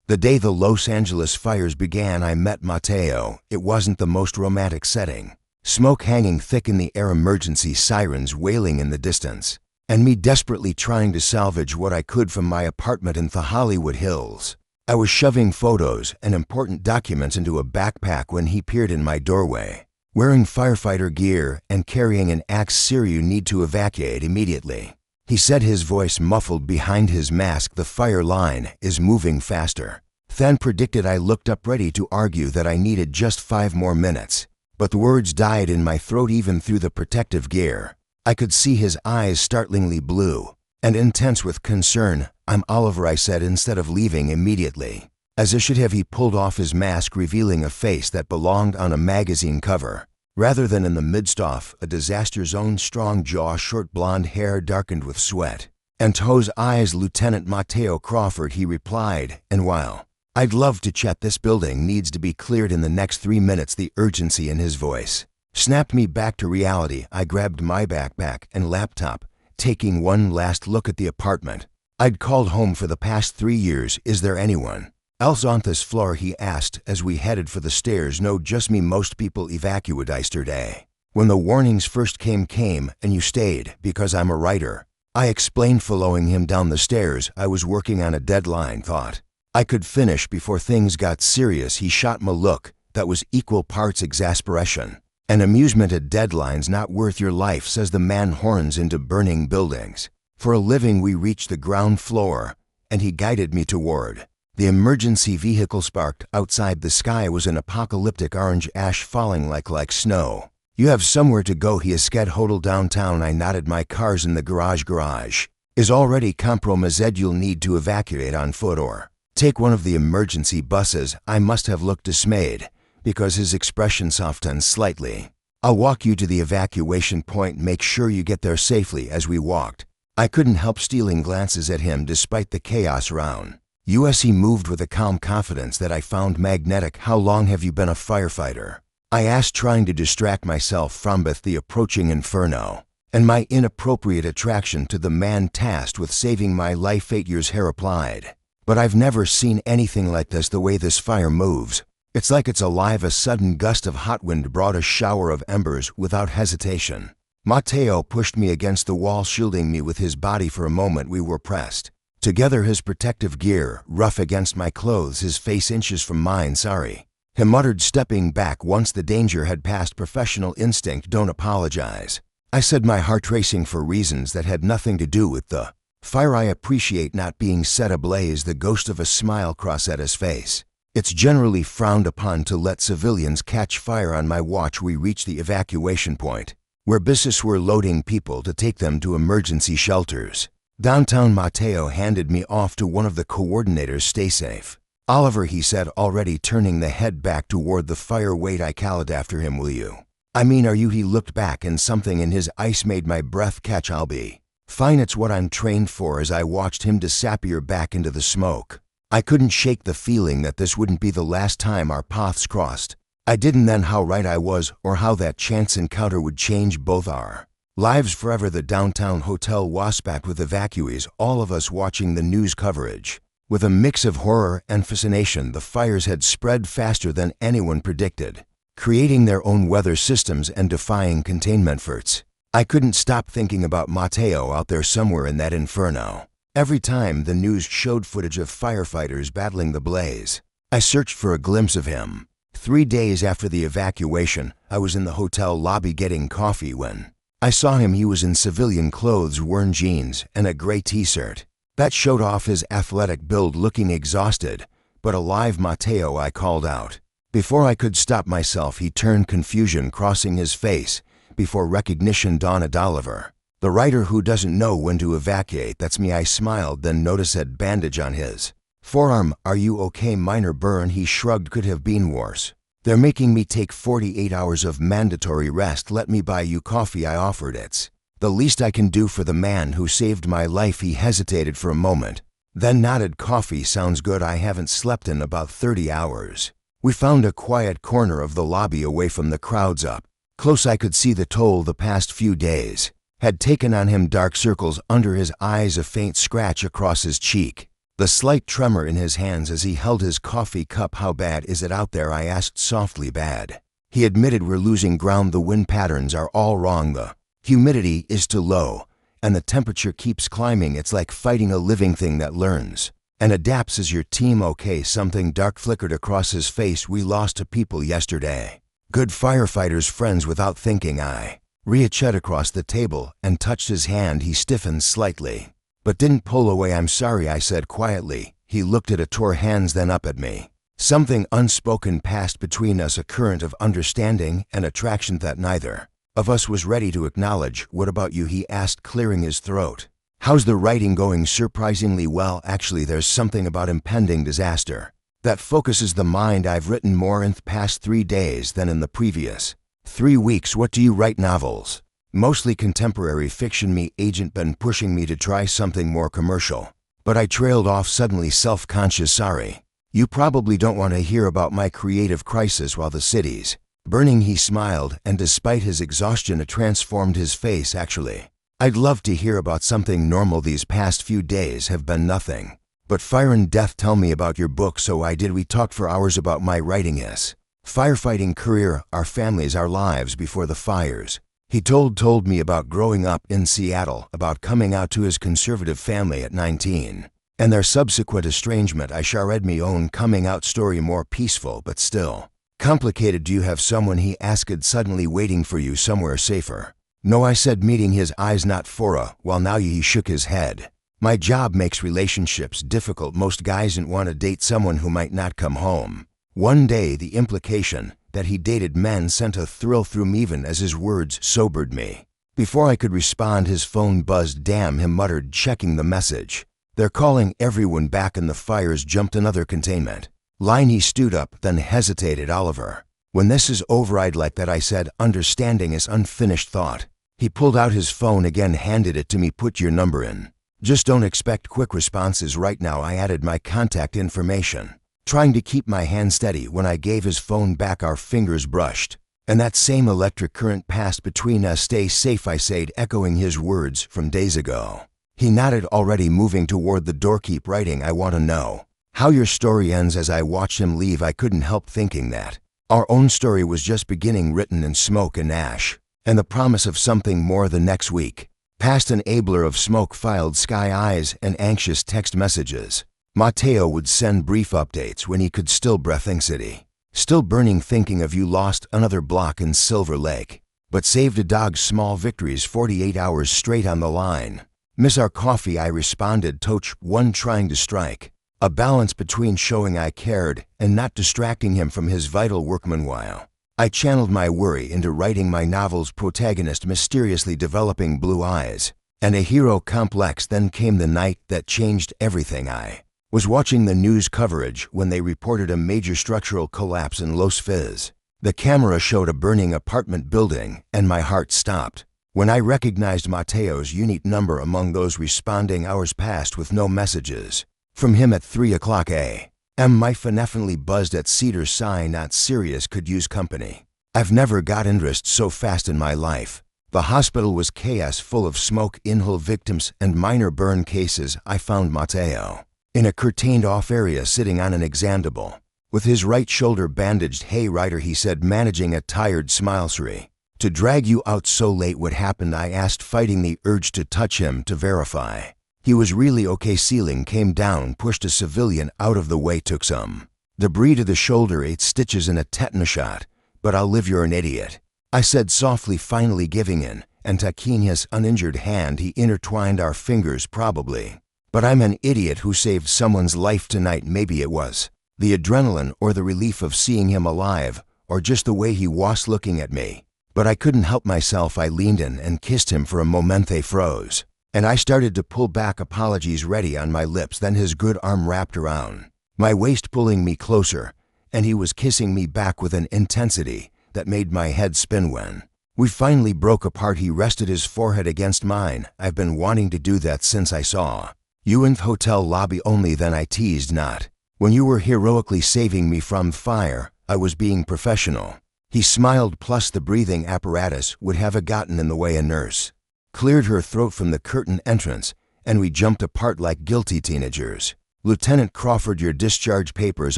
The day the Los Angeles fires began, I met Mateo. It wasn't the most romantic setting. Smoke hanging thick in the air, emergency sirens wailing in the distance, and me desperately trying to salvage what I could from my apartment in the Hollywood Hills. I was shoving photos and important documents into a backpack when he peered in my doorway, wearing firefighter gear and carrying an axe. "Sir, you need to evacuate immediately," he said, his voice muffled behind his mask. "The fire line is moving faster than predicted." I looked up, ready to argue that I needed just 5 more minutes, but the words died in my throat even through the protective gear. I could see his eyes, startlingly blue and intense with concern. "I'm Oliver," I said, instead of leaving immediately. As I should have, he pulled off his mask, revealing a face that belonged on a magazine cover, rather than in the midst of a disaster zone. Strong jaw, short blonde hair darkened with sweat, and Toe's eyes. "Lieutenant Mateo Crawford," he replied, "and while I'd love to chat, this building needs to be cleared in the next 3 minutes." The urgency in his voice snapped me back to reality. I grabbed my backpack and laptop, taking one last look at the apartment I'd called home for the past 3 years. "Is there anyone else on this floor?" he asked as we headed for the stairs. "No, just me. Most people evacuated yesterday when the warnings first came, and you stayed because I'm a writer," I explained, following him down the stairs. I was working on a deadline, thought I could finish before things got serious. He shot me a look that was equal parts exasperation and amusement. "A deadline's not worth your life," says the man, horns into burning buildings for a living. We reached the ground floor, and he guided me toward the emergency vehicle. Sparked outside. The sky was an apocalyptic orange, ash falling like snow. "You have somewhere to go," he said. "Hotel downtown." I nodded. "My car's in the garage. Garage is already compromised. You'll need to evacuate on foot or take one of the emergency buses." I must have looked dismayed because his expression softened slightly. "I'll walk you to the evacuation point. Make sure you get there safely." As we walked, I couldn't help stealing glances at him despite the chaos around us. He moved with a calm confidence that I found magnetic. "How long have you been a firefighter?" I asked, trying to distract myself from both the approaching inferno and my inappropriate attraction to the man tasked with saving my life. 8 years, he replied. "But I've never seen anything like this. The way this fire moves, it's like it's alive." A sudden gust of hot wind brought a shower of embers. Without hesitation, Mateo pushed me against the wall, shielding me with his body. For a moment we were pressed together, his protective gear rough against my clothes, his face inches from mine. "Sorry," he muttered, stepping back once the danger had passed. "Professional instinct. Don't apologize," I said, my heart racing for reasons that had nothing to do with the fire. "I appreciate not being set ablaze." The ghost of a smile crossed at his face. "It's generally frowned upon to let civilians catch fire on my watch." We reached the evacuation point, where buses were loading people to take them to emergency shelters downtown. Mateo handed me off to one of the coordinators. "Stay safe, Oliver," he said, already turning the head back toward the fire. "Wait," I called after him. "Will you? I mean, are you?" He looked back, and something in his eyes made my breath catch. "I'll be fine. It's what I'm trained for." As I watched him disappear back into the smoke, I couldn't shake the feeling that this wouldn't be the last time our paths crossed. I didn't then how right I was, or how that chance encounter would change both our lives forever. The downtown hotel was packed with evacuees, all of us watching the news coverage with a mix of horror and fascination. The fires had spread faster than anyone predicted, creating their own weather systems and defying containment efforts. I couldn't stop thinking about Mateo out there somewhere in that inferno. Every time the news showed footage of firefighters battling the blaze, I searched for a glimpse of him. 3 days after the evacuation, I was in the hotel lobby getting coffee when I saw him. He was in civilian clothes, worn jeans, and a gray t-shirt that showed off his athletic build, looking exhausted but alive. "Mateo," I called out. Before I could stop myself, he turned, confusion crossing his face before recognition dawned. "Oliver, the writer who doesn't know when to evacuate." "That's me," I smiled, then noticed a bandage on his forearm. "Are you okay?" "Minor burn," he shrugged. "Could have been worse. They're making me take 48 hours of mandatory rest." "Let me buy you coffee," I offered. "It's the least I can do for the man who saved my life." He hesitated for a moment, then nodded. "Coffee sounds good. I haven't slept in about 30 hours. We found a quiet corner of the lobby away from the crowds. Up close I could see the toll the past few days had taken on him. Dark circles under his eyes, a faint scratch across his cheek. The slight tremor in his hands as he held his coffee cup. How bad is it out there? I asked softly. Bad. He admitted. We're losing ground. The wind patterns are all wrong. The humidity is too low, and the temperature keeps climbing. It's like fighting a living thing that learns and adapts. Is your team okay? Something dark flickered across his face. We lost 2 people yesterday. Good firefighters, friends. Without thinking, I reached across the table and touched his hand. He stiffened slightly, but didn't pull away. I'm sorry, I said quietly. He looked at our hands, then up at me. Something unspoken passed between us, a current of understanding and attraction that neither of us was ready to acknowledge. What about you? He asked, clearing his throat. How's the writing going? Surprisingly well, actually. There's something about impending disaster that focuses the mind. I've written more in the past 3 days than in the previous 3 weeks. What do you write? Novels. Mostly contemporary fiction. Me agent been pushing me to try something more commercial, but I trailed off suddenly, self-conscious. Sorry. You probably don't want to hear about my creative crisis while the city's burning. He smiled, and despite his exhaustion, it transformed his face. Actually, I'd love to hear about something normal. These past few days have been nothing but fire and death. Tell me about your book. So I did. We talked for hours about my writing, his firefighting career, our families, our lives before the fires. He told me about growing up in Seattle, about coming out to his conservative family at 19, and their subsequent estrangement. I shared my own coming out story, more peaceful but still complicated. Do you have someone? He asked suddenly, waiting for you somewhere safer? No, I said, meeting his eyes. Not for a while now. He shook his head. My job makes relationships difficult. Most guys don't want to date someone who might not come home one day. The implication that he dated men sent a thrill through me, even as his words sobered me. Before I could respond, his phone buzzed. Damn, him muttered, checking the message. They're calling everyone back, and the fires jumped another containment line. He stood up, then hesitated. Oliver, when this is over, I'd like that, I said, understanding his unfinished thought. He pulled out his phone again, handed it to me. Put your number in. Just don't expect quick responses right now. I added my contact information, trying to keep my hand steady. When I gave his phone back, our fingers brushed, and that same electric current passed between us. Stay safe, I said, echoing his words from days ago. He nodded, already moving toward the door. Keep writing. I want to know how your story ends. As I watched him leave, I couldn't help thinking that our own story was just beginning, written in smoke and ash, and the promise of something more. The next week passed, an abler of smoke, filed sky eyes, and anxious text messages. Mateo would send brief updates when he could still breathing. City still burning, thinking of you. Lost another block in Silver Lake, but saved a dog. Small victories, 48 hours straight on the line. Miss our coffee, I responded. Touch one, trying to strike a balance between showing I cared and not distracting him from his vital work. Meanwhile, I channeled my worry into writing my novel's protagonist, mysteriously developing blue eyes and a hero complex. Then came the night that changed everything. I was watching the news coverage when they reported a major structural collapse in Los Fizz. The camera showed a burning apartment building, and my heart stopped when I recognized Mateo's unique number among those responding. Hours passed with no messages from him. At 3:00 a.m. my phone definitely buzzed at Cedar Sinai. Not serious, could use company. I've never got interest so fast in my life. The hospital was chaos, full of smoke, inhale victims, and minor burn cases. I found Mateo in a curtained off area, sitting on an exam table, with his right shoulder bandaged. Hey, Ryder, he said, managing a tired smile. Sorry to drag you out so late. What happened? I asked, fighting the urge to touch him to verify he was really okay. Ceiling came down, pushed a civilian out of the way, took some debris to the shoulder, 8 stitches and a tetanus shot. But I'll live. You're an idiot, I said softly, finally giving in, and taking his uninjured hand, he intertwined our fingers. Probably, but I'm an idiot who saved someone's life tonight. Maybe it was the adrenaline, or the relief of seeing him alive, or just the way he was looking at me. But I couldn't help myself. I leaned in and kissed him for a moment. They froze, and I started to pull back, apologies ready on my lips. Then his good arm wrapped around my waist, pulling me closer, and he was kissing me back with an intensity that made my head spin. When we finally broke apart, he rested his forehead against mine. I've been wanting to do that since I saw you in the hotel lobby. Only then, I teased, not when you were heroically saving me from fire. I was being professional. He smiled. Plus the breathing apparatus would have gotten in the way. A nurse cleared her throat from the curtain entrance, and we jumped apart like guilty teenagers. "Lieutenant Crawford, your discharge papers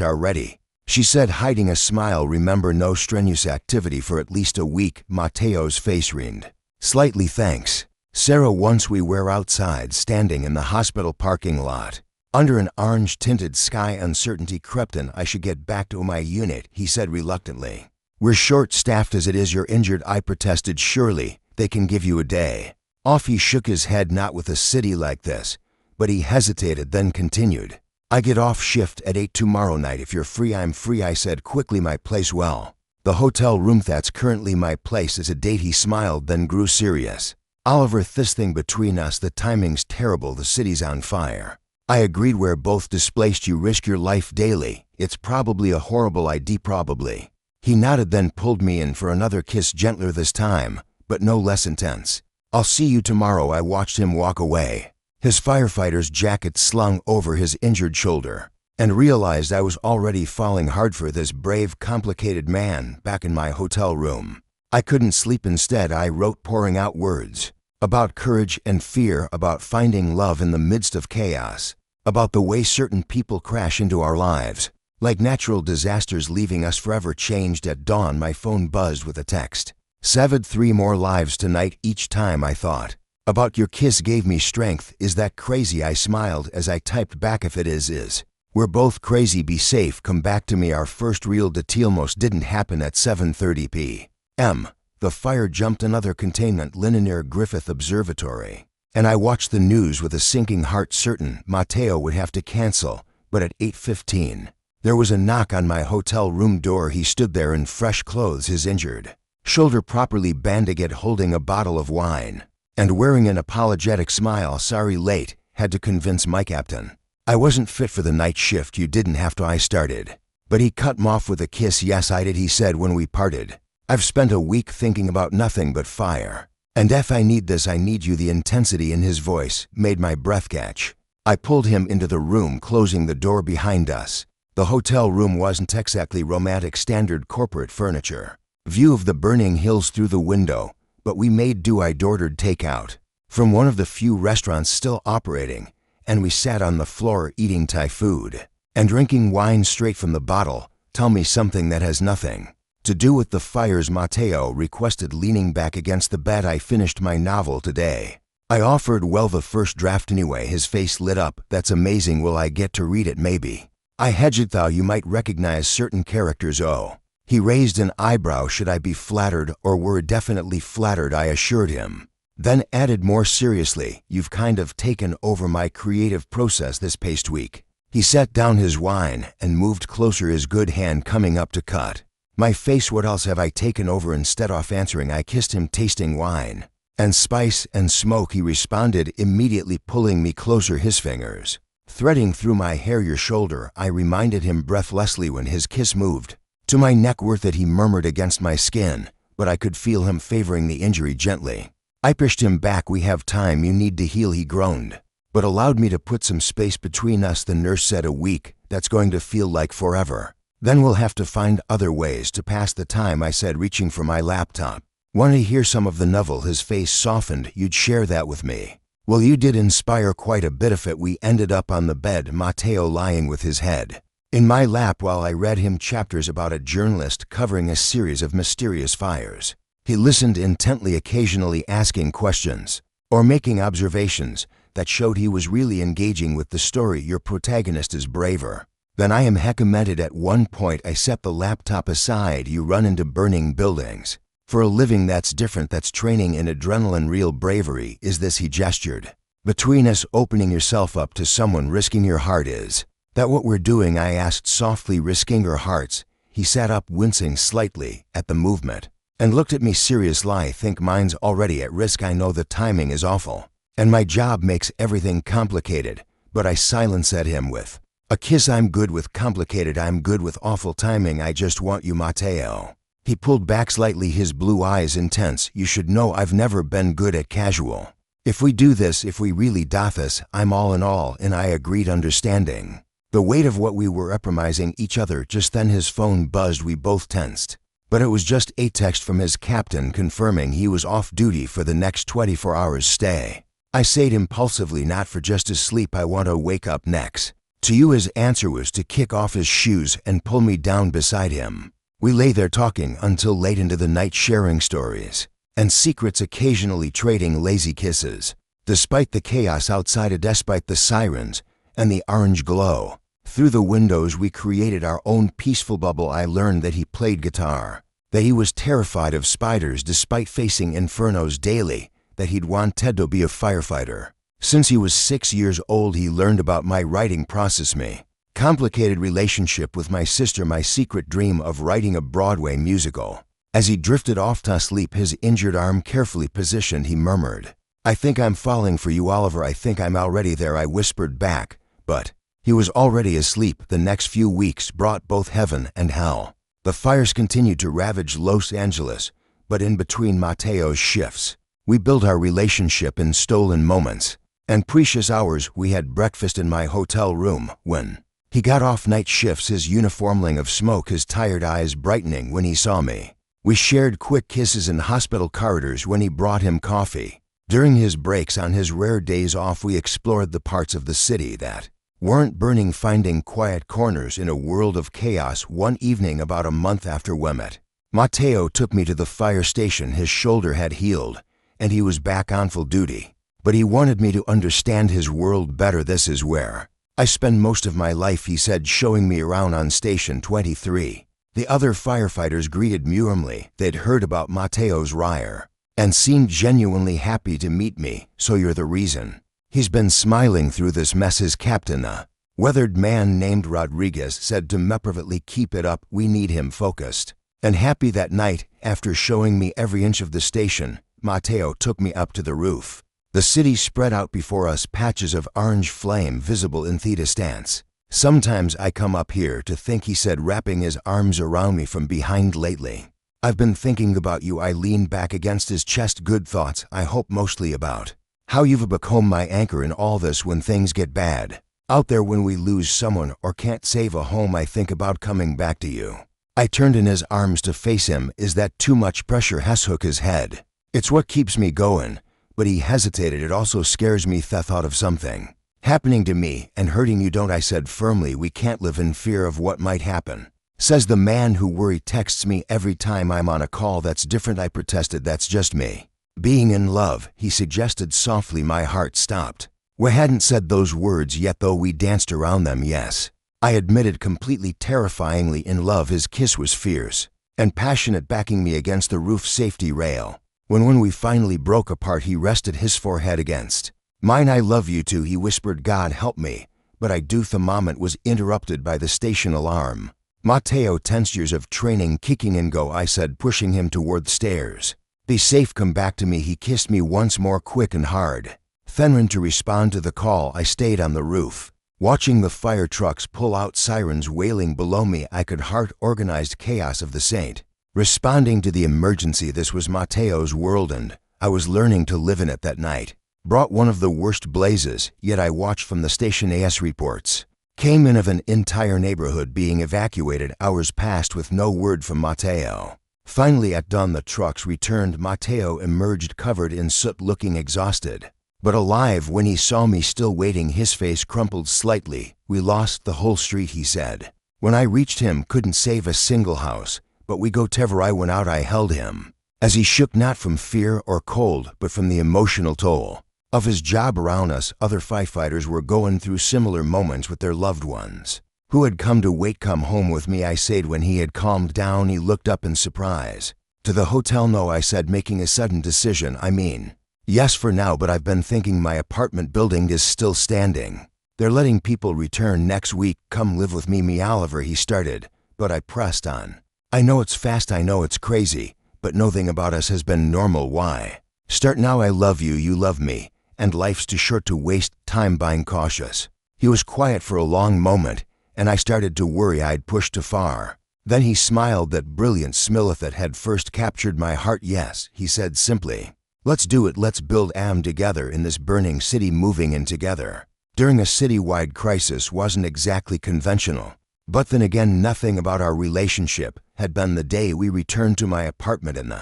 are ready," she said, hiding a smile. "Remember, no strenuous activity for at least a week." Mateo's face wrinkled. "Slightly, thanks, Sarah." Once we were outside, standing in the hospital parking lot. Under an orange-tinted sky, uncertainty crept in. "I should get back to my unit," he said reluctantly. "We're short-staffed as it is." "You're injured," I protested. "Surely they can give you a day off." He shook his head. "Not with a city like this." But he hesitated, then continued, "I get off shift at 8 tomorrow night. If you're free." "I'm free," I said quickly. "My place?" "Well, the hotel room." "That's currently my place." "Is a date?" He smiled, then grew serious. "Oliver, this thing between us, the timing's terrible. The city's on fire." I agreed. "We're both displaced. You risk your life daily. It's probably a horrible idea." "Probably." He nodded, then pulled me in for another kiss, gentler this time, but no less intense. "I'll see you tomorrow." I watched him walk away, his firefighter's jacket slung over his injured shoulder, and realized I was already falling hard for this brave, complicated man. Back in my hotel room, I couldn't sleep. Instead, I wrote, pouring out words about courage and fear, about finding love in the midst of chaos, about the way certain people crash into our lives, like natural disasters, leaving us forever changed. At dawn, my phone buzzed with a text. "Saved 3 more lives tonight." Each time I thought about your kiss gave me strength. "Is that crazy?" I smiled as I typed back. "If it is. We're both crazy. Be safe. Come back to me." Our first real date almost didn't happen. At 7:30 p.m., the fire jumped another containment line near Griffith Observatory, and I watched the news with a sinking heart, certain Mateo would have to cancel. But at 8:15, there was a knock on my hotel room door. He stood there in fresh clothes, his injured shoulder properly bandaged, holding a bottle of wine, and wearing an apologetic smile. "Sorry, late. Had to convince my captain I wasn't fit for the night shift." "You didn't have to," I started, but he cut me off with a kiss. "Yes, I did," he said when we parted. "I've spent a week thinking about nothing but fire. And if I need this, I need you." The intensity in his voice made my breath catch. I pulled him into the room, closing the door behind us. The hotel room wasn't exactly romantic, standard corporate furniture, view of the burning hills through the window, but we made do. I'd ordered takeout from one of the few restaurants still operating, and we sat on the floor eating Thai food and drinking wine straight from the bottle. "Tell me something that has nothing to do with the fires," Mateo requested, leaning back against the bed. "I finished my novel today," I offered. "Well, the first draft anyway." His face lit up. "That's amazing. Will I get to read it?" "Maybe." I hedged. "Thought you might recognize certain characters." "Oh." He raised an eyebrow. "Should I be flattered?" "Or we're definitely flattered," I assured him, then added more seriously, "You've kind of taken over my creative process this past week." He set down his wine and moved closer, his good hand coming up to cut my face. "What else have I taken over?" Instead of answering, I kissed him, tasting wine and spice and smoke. He responded, immediately pulling me closer, his fingers threading through my hair. "Your shoulder," I reminded him breathlessly when his kiss moved to my neck. "Worth it," he murmured against my skin, but I could feel him favoring the injury gently. I pushed him back. "We have time. You need to heal," he groaned, but allowed me to put some space between us. "The nurse said a week. That's going to feel like forever. Then we'll have to find other ways to pass the time," I said, reaching for my laptop. "Want to hear some of the novel?" His face softened. "You'd share that with me?" "Well, you did inspire quite a bit of it." We ended up on the bed, Mateo lying with his head in my lap while I read him chapters about a journalist covering a series of mysterious fires. He listened intently, occasionally asking questions or making observations that showed he was really engaging with the story. "Your protagonist is braver than I am," he commented. At one point, I set the laptop aside. "You run into burning buildings for a living. That's different. That's training in adrenaline. Real bravery is this," he gestured, "between us, opening yourself up to someone, risking your heart. Is that what we're doing?" I asked softly. "Risking our hearts." He sat up, wincing slightly at the movement, and looked at me seriously. "I think mine's already at risk. I know the timing is awful, and my job makes everything complicated." But I silenced him with a kiss. "I'm good with complicated. I'm good with awful timing. I just want you, Mateo." He pulled back slightly, his blue eyes intense. "You should know I've never been good at casual. If we do this, if we really do this, I'm all in all." And I agreed, understanding the weight of what we were reprising each other. Just then his phone buzzed. We both tensed, but it was just a text from his captain confirming he was off duty for the next 24 hours stay. I said impulsively, "Not for just to sleep. I want to wake up next To you his answer was to kick off his shoes and pull me down beside him. We lay there talking until late into the night, sharing stories and secrets, occasionally trading lazy kisses. Despite the chaos outside, despite the sirens and the orange glow through the windows, we created our own peaceful bubble. I learned that he played guitar, that he was terrified of spiders despite facing infernos daily, that he'd wanted to be a firefighter. Since he was 6 years old, he learned about my writing process, me complicated relationship with my sister, my secret dream of writing a Broadway musical. As he drifted off to sleep, his injured arm carefully positioned, he murmured, "I think I'm falling for you, Oliver. I think I'm already there," I whispered back, but he was already asleep. The next few weeks brought both heaven and hell. The fires continued to ravage Los Angeles, but in between Mateo's shifts, we built our relationship in stolen moments and precious hours. We had breakfast in my hotel room. When he got off night shifts, his uniforming of smoke, his tired eyes brightening when he saw me. We shared quick kisses in hospital corridors when he brought him coffee. During his breaks on his rare days off, we explored the parts of the city that weren't burning, finding quiet corners in a world of chaos. One evening, about a month after we met, Mateo took me to the fire station. His shoulder had healed, and he was back on full duty. But he wanted me to understand his world better. "This is where I spend most of my life," he said, showing me around on Station 23. The other firefighters greeted me warmly. They'd heard about Mateo's rire and seemed genuinely happy to meet me. "So you're the reason he's been smiling through this mess," his captain, a weathered man named Rodriguez, said to me privately. "Keep it up. We need him focused and happy." That night, after showing me every inch of the station, Mateo took me up to the roof. The city spread out before us, patches of orange flame visible in the distance. "Sometimes I come up here to think," he said, wrapping his arms around me from behind. "Lately, I've been thinking about you." I leaned back against his chest. "Good thoughts, I hope, mostly about how you've become my anchor in all this. When things get bad out there, when we lose someone or can't save a home, I think about coming back to you." I turned in his arms to face him. "Is that too much pressure?" He shook his head. "It's what keeps me going." But he hesitated. "It also scares me, the thought of something happening to me and hurting you, don't," I said firmly. "We can't live in fear of what might happen," says the man who worry texts me every time I'm on a call. "That's different," I protested. "That's just me being in love," he suggested softly. My heart stopped. We hadn't said those words yet, though we danced around them. "Yes," I admitted, "completely, terrifyingly in love." His kiss was fierce and passionate, backing me against the roof safety rail. When we finally broke apart, he rested his forehead against mine. "I love you too," he whispered. "God help me, but I do." The moment was interrupted by the station alarm. Mateo, 10 years of training kicking in. "Go," I said, pushing him toward the stairs. "Be safe, come back to me." He kissed me once more, quick and hard. Then to respond to the call, I stayed on the roof, watching the fire trucks pull out, sirens wailing below me. I could hear organized chaos of the saint responding to the emergency. This was Mateo's world, and I was learning to live in it. That night brought one of the worst blazes yet. I watched from the station as reports came in of an entire neighborhood being evacuated. Hours passed with no word from Mateo. Finally, at dawn, the trucks returned. Mateo emerged covered in soot, looking exhausted but alive. When he saw me still waiting, his face crumpled slightly. "We lost the whole street," he said. When I reached him, couldn't save a single house, but we go tever. I went out. I held him as he shook, not from fear or cold, but from the emotional toll of his job. Around us, other firefighters were going through similar moments with their loved ones who had come to wait. "Come home with me," I said. When he had calmed down, he looked up in surprise. "To the hotel?" "No," I said, making a sudden decision. "I mean, yes, for now, but I've been thinking. My apartment building is still standing. They're letting people return next week." "Come live with me, Oliver," he started, but I pressed on. "I know it's fast, I know it's crazy, but nothing about us has been normal. Why start now? I love you, you love me, and life's too short to waste time being cautious." He was quiet for a long moment, and I started to worry I'd pushed too far. Then he smiled, that brilliant smile that had first captured my heart. "Yes," he said simply. "Let's do it. Let's build together in this burning city, moving in together during a citywide crisis wasn't exactly conventional. But then again, nothing about our relationship had been. The day we returned to my apartment in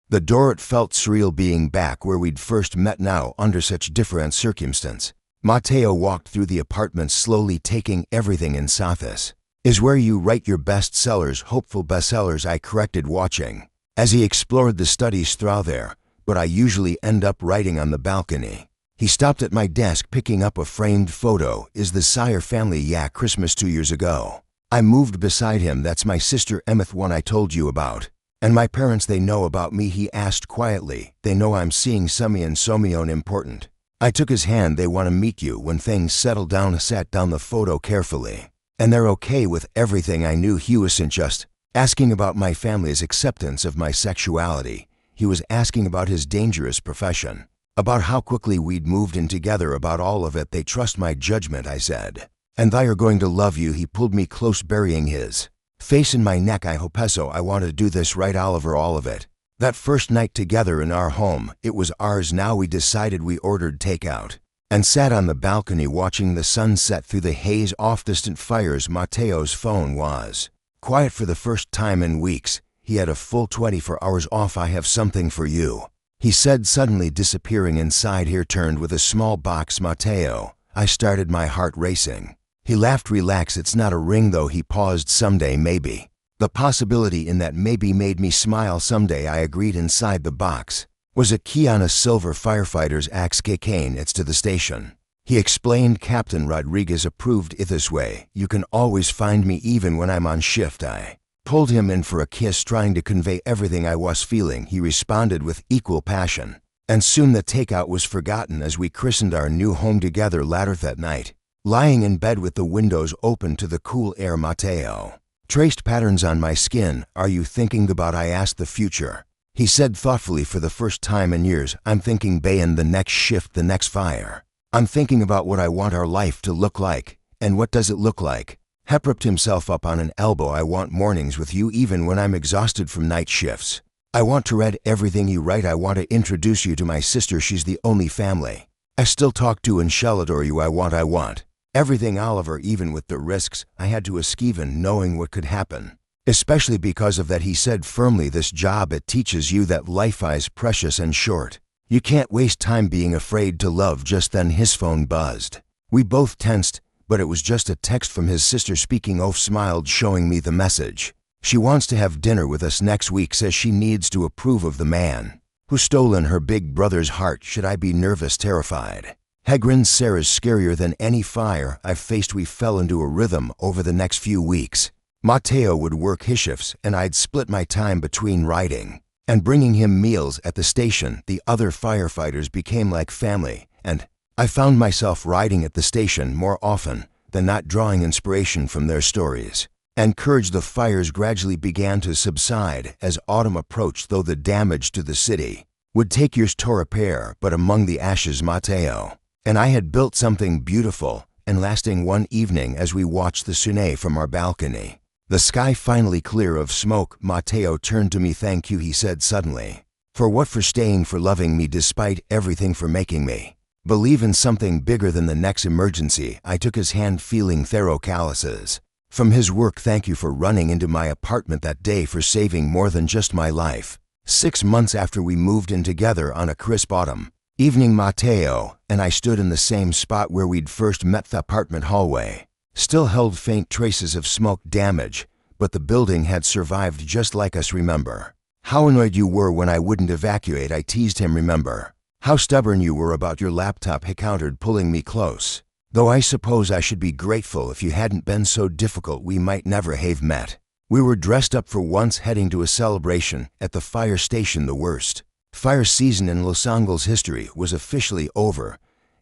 the door, it felt surreal being back where we'd first met, now under such different circumstances. Mateo walked through the apartment slowly, taking everything in. This is where you write your bestsellers, hopeful bestsellers, I corrected, watching as he explored the studies through there, but I usually end up writing on the balcony. He stopped at my desk, picking up a framed photo. Is the Sire family? Yeah, Christmas 2 years ago. I moved beside him. That's my sister Emeth, one I told you about. And my parents, they know about me? He asked quietly. They know I'm seeing Sumi and Somion important. I took his hand. They want to meet you when things settle down. I sat down the photo carefully. And they're okay with everything. I knew he wasn't just asking about my family's acceptance of my sexuality. He was asking about his dangerous profession, about how quickly we'd moved in together, about all of it. They trust my judgment, I said. And they are going to love you. He pulled me close, burying his face in my neck. I hope so. I want to do this right, Oliver, all of it. That first night together in our home, it was ours now. We decided. We ordered takeout and sat on the balcony watching the sun set through the haze off distant fires. Mateo's phone was quiet for the first time in weeks. He had a full 24 hours off. I have something for you, he said, suddenly disappearing inside. Here turned with a small box. Mateo. I started, my heart racing. He laughed. Relax, it's not a ring though. He paused. Someday, maybe. The possibility in that maybe made me smile. Someday, I agreed. Inside the box was a key on a silver firefighter's axe. Cane, it's to the station, he explained. Captain Rodriguez approved it this way. You can always find me even when I'm on shift. I pulled him in for a kiss, trying to convey everything I was feeling. He responded with equal passion. And soon the takeout was forgotten as we christened our new home together. Later that night, lying in bed with the windows open to the cool air, Mateo traced patterns on my skin. Are you thinking about? I asked. The future, he said thoughtfully. For the first time in years, I'm thinking beyond the next shift, the next fire. I'm thinking about what I want our life to look like. And what does it look like? He propped himself up on an elbow. I want mornings with you even when I'm exhausted from night shifts. I want to read everything you write. I want to introduce you to my sister. She's the only family I still talk to and shall adore you. I want everything, Oliver, even with the risks I had to escape and knowing what could happen. Especially because of that, he said firmly. This job, it teaches you that life is precious and short. You can't waste time being afraid to love. Just then his phone buzzed. We both tensed, but it was just a text from his sister speaking. Oaf smiled, showing me the message. She wants to have dinner with us next week. Says she needs to approve of the man who stolen her big brother's heart. Should I be nervous, terrified? Hegrin. Sarah's scarier than any fire I've faced. We fell into a rhythm over the next few weeks. Mateo would work his shifts and I'd split my time between writing and bringing him meals at the station. The other firefighters became like family, and I found myself writing at the station more often than not, drawing inspiration from their stories and courage. The fires gradually began to subside as autumn approached, though the damage to the city would take years to repair. But among the ashes, Mateo and I had built something beautiful and lasting. One evening, as we watched the Sune from our balcony, the sky finally clear of smoke, Mateo turned to me. Thank you, he said suddenly. For what? For staying, for loving me despite everything, for making me believe in something bigger than the next emergency. I took his hand, feeling thorough calluses from his work. Thank you for running into my apartment that day, for saving more than just my life. 6 months after we moved in together on a crisp autumn evening, Mateo and I stood in the same spot where we'd first met. The apartment hallway still held faint traces of smoke damage, but the building had survived just like us. Remember how annoyed you were when I wouldn't evacuate? I teased him. Remember how stubborn you were about your laptop? He countered, pulling me close. Though I suppose I should be grateful. If you hadn't been so difficult, we might never have met. We were dressed up for once, heading to a celebration at the fire station. The worst fire season in Los Angeles history was officially over,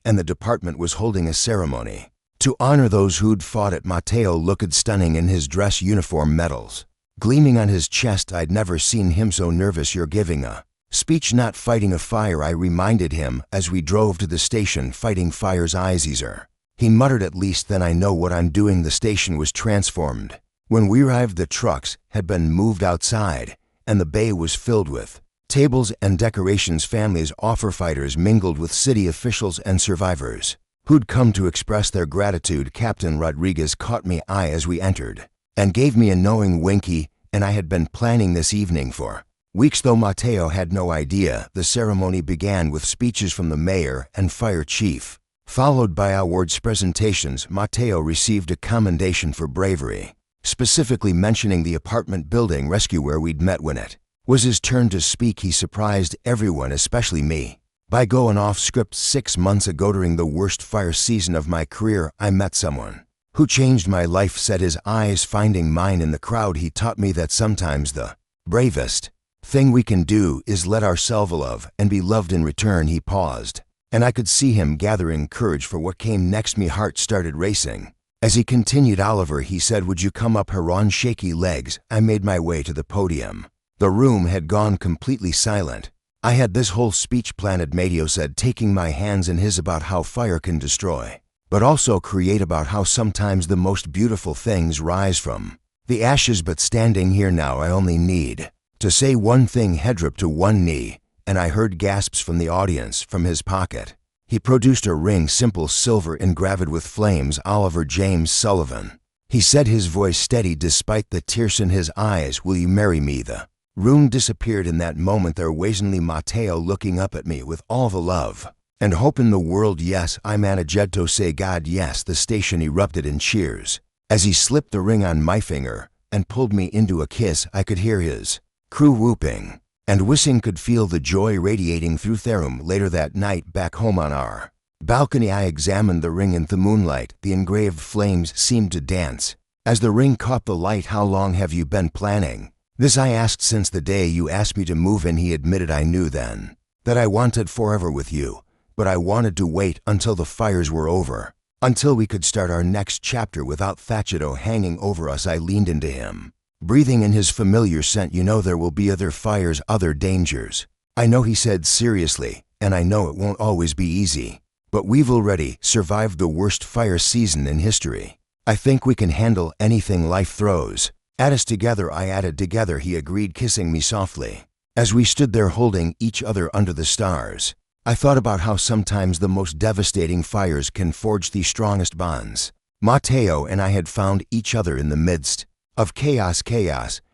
and the department was holding a ceremony to honor those who'd fought it. Mateo looked stunning in his dress uniform, medals gleaming on his chest. I'd never seen him so nervous. You're giving a speech, not fighting a fire, I reminded him as we drove to the station. Fighting fires is easier, he muttered. At least then I know what I'm doing. The station was transformed. When we arrived, the trucks had been moved outside, and the bay was filled with tables and decorations. Families, firefighters mingled with city officials and survivors who'd come to express their gratitude. Captain Rodriguez caught my eye as we entered and gave me a knowing winky, and I had been planning this evening for weeks, though Mateo had no idea. The ceremony began with speeches from the mayor and fire chief, Followed by awards presentations, Mateo received a commendation for bravery, specifically mentioning the apartment building rescue where we'd met when it was his turn to speak. He surprised everyone, especially me, by going off script. 6 months ago, during the worst fire season of my career, I met someone who changed my life. Said his eyes finding mine in the crowd. He taught me that sometimes the bravest thing we can do is let ourselves love and be loved in return. He paused, and I could see him gathering courage for what came next. My heart started racing. As he continued, Oliver, he said, would you come up here on shaky legs? I made my way to the podium. The room had gone completely silent. I had this whole speech planned, Mateo said, taking my hands in his, about how fire can destroy, but also create, about how sometimes the most beautiful things rise from the ashes. But standing here now, I only need to say one thing. Head dropped to one knee, and I heard gasps from the audience. From his pocket, he produced a ring, simple silver engraved with flames. Oliver James Sullivan, he said, his voice steady despite the tears in his eyes. Will you marry me? The room disappeared in that moment. There was only Mateo looking up at me with all the love and hope in the world. Yes, I managed to say God yes. The station erupted in cheers as he slipped the ring on my finger and pulled me into a kiss. I could hear his crew whooping and whistling, could feel the joy radiating through the room. Later that night, back home on our balcony, I examined the ring in the moonlight. The engraved flames seemed to dance as the ring caught the light. How long have you been planning this? I asked. Since the day you asked me to move in. He admitted. I knew then that I wanted forever with you, but I wanted to wait until the fires were over, until we could start our next chapter without Thatchedo hanging over us. I leaned into him, breathing in his familiar scent. You know, there will be other fires, other dangers. I know, he said seriously, and I know it won't always be easy, but we've already survived the worst fire season in history. I think we can handle anything life throws at us together. I added, together, he agreed, kissing me softly. As we stood there holding each other under the stars, I thought about how sometimes the most devastating fires can forge the strongest bonds. Mateo and I had found each other in the midst of chaos,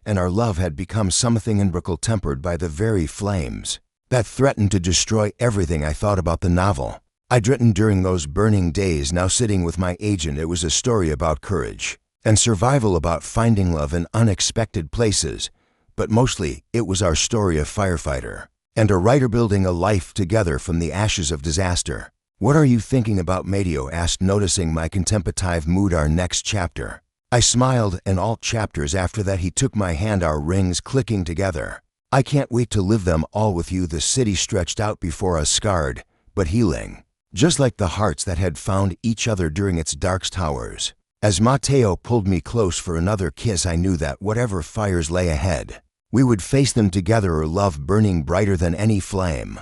and our love had become something unbreakable, tempered by the very flames that threatened to destroy everything. I thought about the novel I'd written during those burning days. Now sitting with my agent, it was a story about courage and survival, about finding love in unexpected places, but mostly it was our story of firefighter and a writer building a life together from the ashes of disaster. What are you thinking about? Mateo asked, noticing my contemplative mood. Our next chapter. I smiled, and all chapters after that. He took my hand, our rings clicking together. I can't wait to live them all with you. The city stretched out before us, scarred but healing, just like the hearts that had found each other during its darkest hours. As Mateo pulled me close for another kiss, I knew that whatever fires lay ahead, we would face them together, our love burning brighter than any flame.